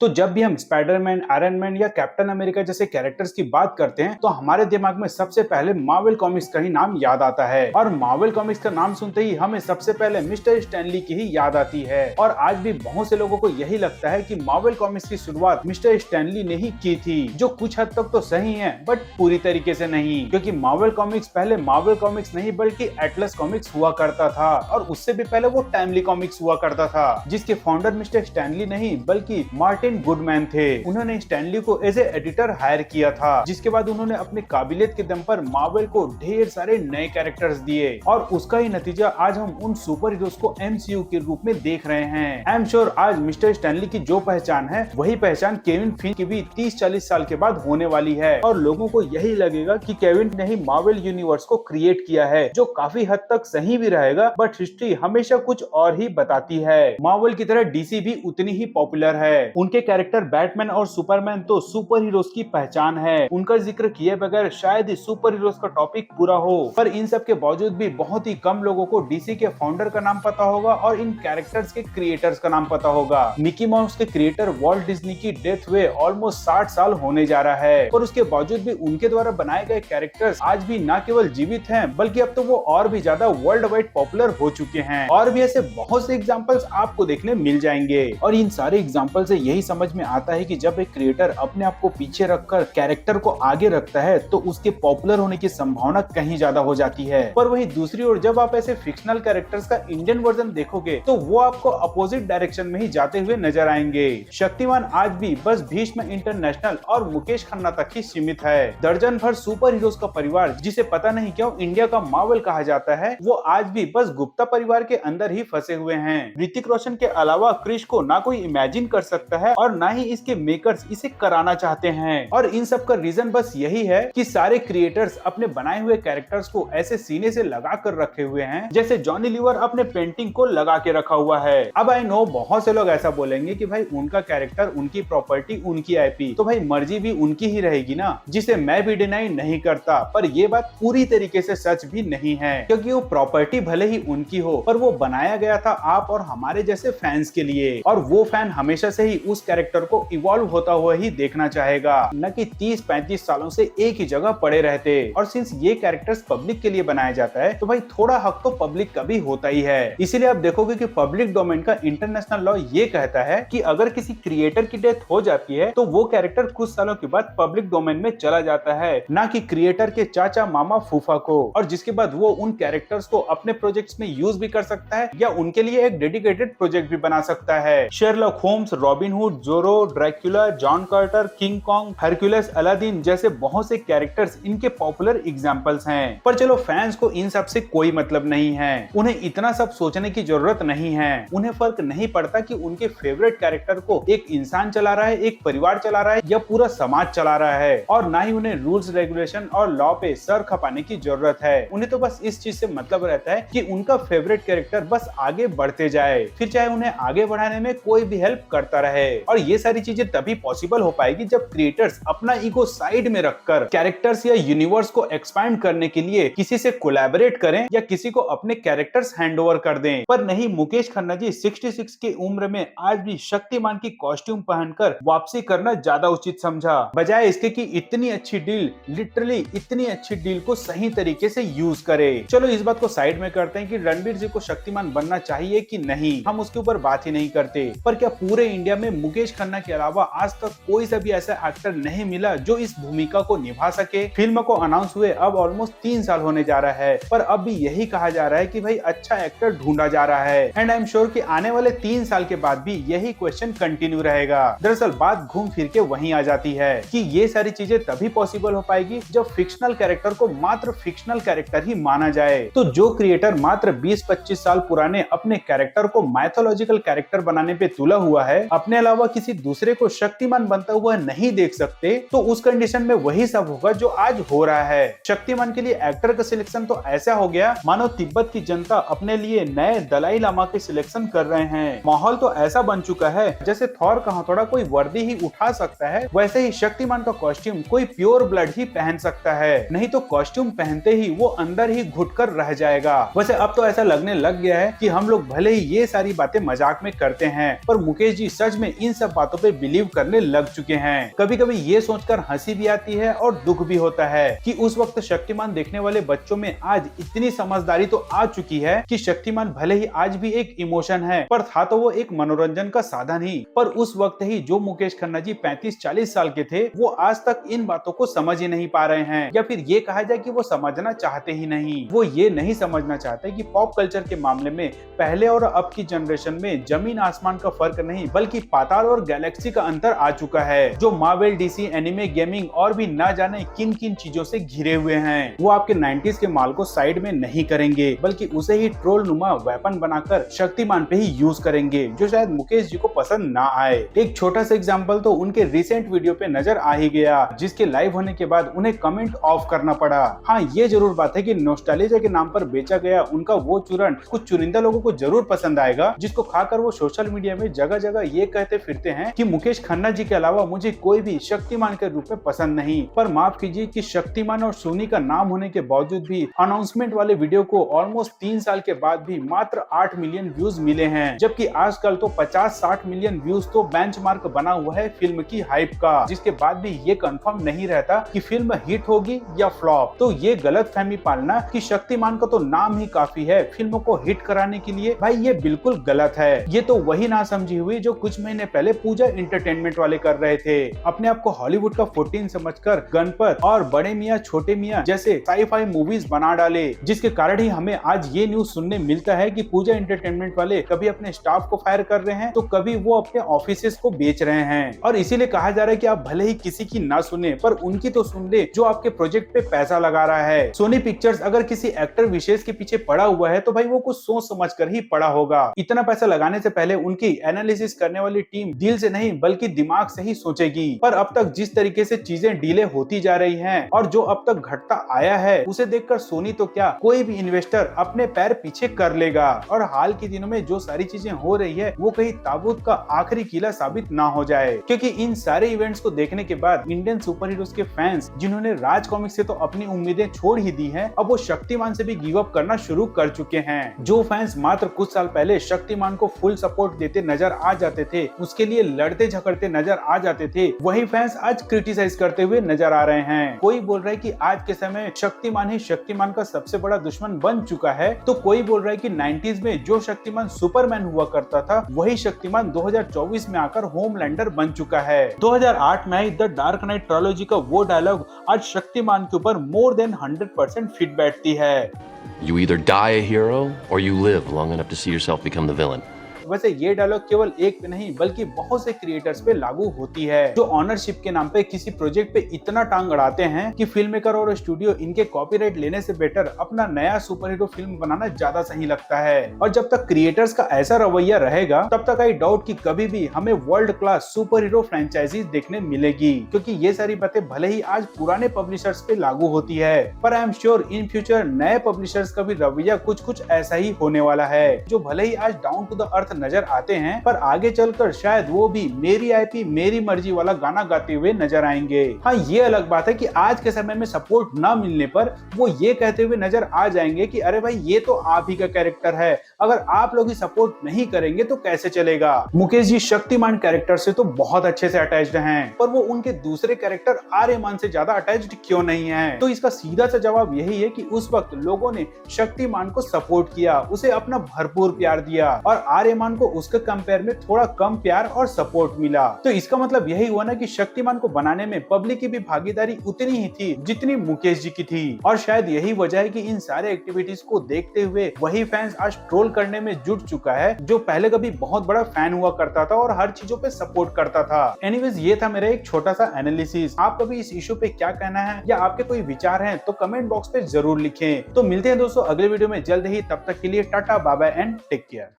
तो जब भी हम स्पाइडरमैन, आयरन मैन या कैप्टन अमेरिका जैसे कैरेक्टर्स की बात करते हैं तो हमारे दिमाग में सबसे पहले मार्वल कॉमिक्स का ही नाम याद आता है। और मार्वल कॉमिक्स का नाम सुनते ही हमें सबसे पहले मिस्टर स्टैनली की ही याद आती है। और आज भी बहुत से लोगों को यही लगता है कि मार्वल कॉमिक्स की शुरुआत मिस्टर स्टैनली ने ही की थी, जो कुछ हद तक तो सही है बट पूरी तरीके से नहीं, क्योंकि मार्वल कॉमिक्स पहले मार्वल कॉमिक्स नहीं बल्कि एटलस कॉमिक्स हुआ करता था। और उससे भी पहले वो टाइमली कॉमिक्स हुआ करता था, जिसके फाउंडर मिस्टर स्टैनली नहीं बल्कि मार्टिन गुडमैन थे। उन्होंने स्टैनली को एज ए एडिटर हायर किया था, जिसके बाद उन्होंने अपनी काबिलियत के दम पर मार्वल को ढेर सारे नए कैरेक्टर्स दिए। और उसका ही नतीजा आज हम उन सुपर हीरोज को एमसीयू के रूप में देख रहे हैं। आई एम श्योर आज मिस्टर स्टैनली की जो पहचान है वही पहचान केविन फिन की भी 30-40 साल के बाद होने वाली है। और लोगों को यही लगेगा कि केविन ने ही मार्वल यूनिवर्स को क्रिएट किया है, जो काफी हद तक सही भी रहेगा, बट हिस्ट्री हमेशा कुछ और ही बताती है। मार्वल की तरह डीसी भी उतनी ही पॉपुलर है। उनके कैरेक्टर बैटमैन और सुपरमैन तो सुपर हीरोज की पहचान है। उनका जिक्र किए बगैर शायद ही सुपर हीरोज का टॉपिक पूरा हो। पर इन सब के बावजूद भी बहुत ही कम लोगों को डीसी के फाउंडर का नाम पता होगा और इन कैरेक्टर्स के क्रिएटर्स का नाम पता होगा। मिकी माउस के क्रिएटर वॉल्ट डिज्नी की डेथ हुए ऑलमोस्ट 60 साल होने जा रहा है, और उसके बावजूद भी उनके द्वारा बनाए गए कैरेक्टर्स आज भी न केवल जीवित हैं बल्कि अब तो वो और भी ज्यादा वर्ल्ड वाइड पॉपुलर हो चुके हैं। और भी ऐसे बहुत से एग्जांपल्स आपको देखने मिल जाएंगे। और इन सारे एग्जांपल से यही समझ में आता है कि जब एक क्रिएटर अपने आप को पीछे रखकर कैरेक्टर को आगे रखता है तो उसके पॉपुलर होने की संभावना कहीं ज्यादा हो जाती है। पर वही दूसरी ओर जब आप ऐसे फिक्शनल कैरेक्टर्स का इंडियन वर्जन देखोगे तो वो आपको अपोजिट डायरेक्शन में ही जाते हुए नजर आएंगे। शक्तिमान आज भी बस भीष्म इंटरनेशनल और मुकेश खन्ना तक ही सीमित है। दर्जन भर सुपर हीरोज का परिवार, जिसे पता नहीं क्यों इंडिया का मार्वल कहा जाता है, वो आज भी बस गुप्ता परिवार के अंदर ही फंसे हुए हैं। ऋतिक रोशन के अलावा क्रिश को ना कोई इमेजिन कर सकता है और ना ही इसके मेकर्स इसे कराना चाहते हैं। और इन सब का रीजन बस यही है कि सारे क्रिएटर्स अपने बनाए हुए कैरेक्टर्स को ऐसे सीने से लगा कर रखे हुए हैं जैसे जॉनी लीवर अपने पेंटिंग को लगा के रखा हुआ है। अब आई नो बहुत से लोग ऐसा बोलेंगे कि भाई उनका कैरेक्टर, उनकी प्रॉपर्टी, उनकी आईपी, तो भाई मर्जी भी उनकी ही रहेगी ना, जिसे मैं भी डिनाई नहीं करता। पर ये बात पूरी तरीके से सच भी नहीं है, क्योंकि वो प्रॉपर्टी भले ही उनकी हो पर वो बनाया गया था आप और हमारे जैसे फैंस के लिए। और वो फैन हमेशा से ही उस कैरेक्टर को इवॉल्व होता हुआ ही देखना चाहेगा, न कि 30-35 सालों से एक ही जगह पड़े रहते। और सिंस ये कैरेक्टर्स पब्लिक के लिए बनाया जाता है तो भाई थोड़ा हक तो पब्लिक का भी होता ही है। इसीलिए आप देखोगे कि पब्लिक डोमेन का इंटरनेशनल लॉ ये कहता है कि अगर किसी क्रिएटर की डेथ हो जाती है तो वो कैरेक्टर कुछ सालों के बाद पब्लिक डोमेन में चला जाता है, ना कि क्रिएटर के चाचा, मामा, फूफा को। और जिसके बाद वो उन कैरेक्टर्स को अपने प्रोजेक्ट्स में यूज भी कर सकता है या उनके लिए एक डेडिकेटेड प्रोजेक्ट भी बना सकता है। Sherlock Holmes, Robin Hood, Zorro, Dracula, John Carter, King Kong, Hercules, Aladdin जैसे बहुत से कैरेक्टर्स इनके पॉपुलर एग्जांपल्स हैं। पर चलो, फैंस को इन सब से कोई मतलब नहीं है। उन्हें इतना सब सोचने की जरूरत नहीं है। उन्हें फर्क नहीं पड़ता कि उनके फेवरेट कैरेक्टर को एक इंसान चला रहा है, एक परिवार चला रहा है या पूरा समाज चला रहा है। और ना ही उन्हें रूल्स, रेगुलेशन और लॉ पे सर खपाने की जरूरत है। उन्हें तो बस इस चीज से मतलब रहता है कि उनका फेवरेट कैरेक्टर बस आगे बढ़ते जाए, फिर चाहे उन्हें आगे बढ़ाने में कोई भी हेल्प करता रहे। और ये सारी चीजें तभी पॉसिबल हो पाएगी जब क्रिएटर्स अपना ईगो साइड में रखकर कैरेक्टर्स या यूनिवर्स को एक्सपैंड करने के लिए किसी से कोलैबोरेट करें या किसी को अपने कैरेक्टर्स हैंडओवर कर दें। पर नहीं, मुकेश खन्ना जी 66 की उम्र में आज भी शक्तिमान की कॉस्ट्यूम पहनकर वापसी करना ज्यादा उचित समझा, बजाय इसके कि इतनी अच्छी डील, लिटरली इतनी अच्छी डील को सही तरीके से यूज करे। चलो इस बात को साइड में करते हैं कि रणवीर जी को शक्तिमान बनना चाहिए कि नहीं, हम उसके ऊपर बात ही नहीं करते। पर क्या पूरे इंडिया में मुकेश खन्ना के अलावा आज तक कोई सा भी ऐसा एक्टर नहीं मिला जो इस भूमिका को निभा सके? फिल्म को अनाउंस हुए अब ऑलमोस्ट 3 साल होने जा रहा है, पर अब भी यही कहा जा रहा है कि भाई अच्छा एक्टर ढूंढा जा रहा है। एंड आई एम श्योर कि आने वाले 3 साल के बाद भी यही क्वेश्चन कंटिन्यू रहेगा। दरअसल बात घूम फिर के वहीं आ जाती है कि ये सारी चीजें तभी पॉसिबल हो पाएगी जब फिक्शनल कैरेक्टर को मात्र फिक्शनल कैरेक्टर ही माना जाए। तो जो क्रिएटर मात्र 20-25 साल पुराने अपने कैरेक्टर को माइथोलॉजिकल कैरेक्टर बनाने पे तुला हुआ है, अपने अलावा किसी दूसरे को शक्तिमान बनता हुआ नहीं देख सकते, तो उस कंडीशन में वही सब होगा जो आज हो रहा है। शक्तिमान के लिए एक्टर का सिलेक्शन तो ऐसा हो गया मानो तिब्बत की जनता अपने लिए नए दलाई लामा के सिलेक्शन कर रहे हैं। माहौल तो ऐसा बन चुका है जैसे थॉर का हथौड़ा कोई वर्दी ही उठा सकता है, वैसे ही शक्तिमान का कॉस्ट्यूम कोई प्योर ब्लड ही पहन सकता है, नहीं तो कॉस्ट्यूम पहनते ही वो अंदर ही घुट कर रह जाएगा। वैसे अब तो ऐसा लगने लग गया है कि हम लोग भले ही ये सारी बातें मजाक में करते हैं, पर मुकेश जी सच में इन सब बातों पे बिलीव करने लग चुके हैं। कभी कभी ये सोचकर हंसी भी आती है और दुख भी होता है कि उस वक्त शक्तिमान देखने वाले बच्चों में आज इतनी समझदारी तो आ चुकी है कि शक्तिमान भले ही आज भी एक इमोशन है, पर था तो वो एक मनोरंजन का साधन ही। पर उस वक्त ही जो मुकेश खन्ना जी 35-40 साल के थे, वो आज तक इन बातों को समझ ही नहीं पा रहे हैं, या फिर ये कहा जाए कि वो समझना चाहते ही नहीं। वो ये नहीं समझना चाहते कि पॉप कल्चर के मामले में पहले और अब की जनरेशन में जमीन आसमान का फर्क नहीं बल्कि पाताल और गैलेक्सी का अंतर आ चुका है, जो मार्वल, डीसी, एनिमे, गेमिंग और भी ना जाने किन किन चीजों से घिरे हुए हैं। वो आपके 90s के माल को साइड में नहीं करेंगे, बल्कि उसे ही ट्रोल नुमा वेपन बनाकर शक्तिमान पे ही यूज करेंगे, जो शायद मुकेश जी को पसंद ना आए। एक छोटा सा एग्जांपल तो उनके रिसेंट वीडियो पे नजर आ ही गया, जिसके लाइव होने के बाद उन्हें कमेंट ऑफ करना पड़ा। हाँ, ये जरूर बात है कि नॉस्टैल्जिया के नाम पर बेचा गया उनका वो चूरन कुछ चुनिंदा लोगों को जरूर पसंद आएगा, जिसको खाकर वो सोशल मीडिया में जगह जगह ये कहते फिरते हैं कि मुकेश खन्ना जी के अलावा मुझे कोई भी शक्तिमान के रूप में पसंद नहीं। पर माफ कीजिए कि शक्तिमान और सोनी का नाम होने के बावजूद भी अनाउंसमेंट वाले वीडियो को ऑलमोस्ट 3 साल के बाद भी मात्र 8 मिलियन व्यूज मिले हैं, जबकि आजकल तो 50-60 मिलियन व्यूज तो बेंचमार्क बना हुआ है फिल्म की हाइप का, जिसके बाद भी ये कंफर्म नहीं रहता कि फिल्म हिट होगी या फ्लॉप। तो ये गलत फहमी पालना कि शक्तिमान का तो नाम ही काफी है फिल्म को हिट कराने के लिए, भाई ये बिल्कुल गलत है। ये तो वही ना समझी हुई जो कुछ महीने पहले पूजा एंटरटेनमेंट वाले कर रहे थे, अपने आप को हॉलीवुड का 14 समझकर गणपत और बड़े मियाँ छोटे मियाँ जैसे साई-फाई मूवीज बना डाले, जिसके कारण ही हमें आज ये न्यूज सुनने मिलता है कि पूजा एंटरटेनमेंट वाले कभी अपने स्टाफ को फायर कर रहे हैं तो कभी वो अपने ऑफिसेस को बेच रहे हैं। और इसीलिए कहा जा रहा है कि आप भले ही किसी की ना सुने, पर उनकी तो सुन ले जो आपके प्रोजेक्ट पे पैसा लगा रहा है। सोनी पिक्चर्स अगर किसी एक्टर विशेष के पीछे पड़ा हुआ है तो भाई वो कुछ सोच समझ कर ही पड़ा होगा। इतना पैसा लगाने से पहले उनकी एनालिसिस करने वाली टीम दिल से नहीं बल्कि दिमाग से ही सोचेगी। पर अब तक जिस तरीके से चीजें डिले होती जा रही हैं और जो अब तक घटता आया है, उसे देखकर सोनी तो क्या कोई भी इन्वेस्टर अपने पैर पीछे कर लेगा। और हाल के दिनों में जो सारी चीजें हो रही है वो कहीं ताबूत का आखिरी किला साबित ना हो जाए, क्योंकि इन सारे इवेंट्स को देखने के बाद इंडियन सुपर हीरोज के फैंस जिन्होंने राज कॉमिक्स से तो अपनी उम्मीदें छोड़ ही दी हैं, अब वो शक्तिमान से भी गिव अप करना शुरू कर चुके हैं। जो फैंस मात्र कुछ साल पहले शक्तिमान को फुल सपोर्ट देते नजर आ जाते थे, उसके लिए लड़ते झगड़ते नजर आ जाते थे, वही फैंस आज क्रिटिसाइज करते हुए नजर आ रहे हैं। कोई बोल रहा है कि आज के समय शक्तिमान ही शक्तिमान का सबसे बड़ा दुश्मन बन चुका है, तो कोई बोल रहा है कि 90s में जो शक्तिमान सुपरमैन हुआ करता था वही शक्तिमान 2024 में आकर होमलैंडर बन चुका है। 2008 में I the dark Knight trilogy का वो डायलॉग आज शक्तिमान के ऊपर मोर देन 100% फिट बैठती है। You either die a hero or you live long enough to see yourself become the villain. वैसे ये डायलॉग केवल एक पे नहीं बल्कि बहुत से क्रिएटर्स पे लागू होती है, जो ऑनरशिप के नाम पे किसी प्रोजेक्ट पे इतना टांग अड़ाते हैं कि फिल्म मेकर और स्टूडियो इनके कॉपीराइट लेने से बेटर अपना नया सुपर हीरो फिल्म बनाना ज्यादा सही लगता है। और जब तक क्रिएटर्स का ऐसा रवैया रहेगा तब तक आई डाउट कि कभी भी हमें world class super hero franchises देखने मिलेगी, क्योंकि ये सारी बातें भले ही आज पुराने पब्लिशर्स पे लागू होती है, पर I am sure in future नए पब्लिशर्स का भी रवैया कुछ ऐसा ही होने वाला है, जो भले ही आज डाउन टू द अर्थ नजर आते हैं पर आगे चलकर शायद वो भी मेरी आईपी मेरी मर्जी वाला गाना गाते हुए नजर आएंगे। हाँ, ये अलग बात है कि आज के समय में सपोर्ट ना मिलने पर वो ये कहते हुए नजर आ जाएंगे कि अरे भाई ये तो आप ही का कैरेक्टर है, अगर आप लोग ही सपोर्ट नहीं करेंगे तो कैसे चलेगा। मुकेश जी शक्तिमान कैरेक्टर से तो बहुत अच्छे से अटैच्ड हैं, पर वो उनके दूसरे कैरेक्टर आर्यमान से ज्यादा अटैच्ड क्यों नहीं है? तो इसका सीधा सा जवाब यही है कि उस वक्त लोगों ने शक्तिमान को सपोर्ट किया, उसे अपना भरपूर प्यार दिया और आर्यमान को उसके कंपेयर में थोड़ा कम प्यार और सपोर्ट मिला। तो इसका मतलब यही हुआ ना कि शक्तिमान को बनाने में पब्लिक की भी भागीदारी उतनी ही थी जितनी मुकेश जी की थी। और शायद यही वजह है कि इन सारे एक्टिविटीज को देखते हुए वही फैंस आज ट्रोल करने में जुट चुका है जो पहले कभी बहुत बड़ा फैन हुआ करता था और हर चीजों पे सपोर्ट करता था। एनीवेज, ये था मेरा एक छोटा सा एनालिसिस। आपका भी इस इशू पे क्या कहना है या आपके कोई विचार हैं तो कमेंट बॉक्स पे जरूर लिखें। तो मिलते हैं दोस्तों अगले वीडियो में जल्द ही, तब तक के लिए tata bye bye and take care.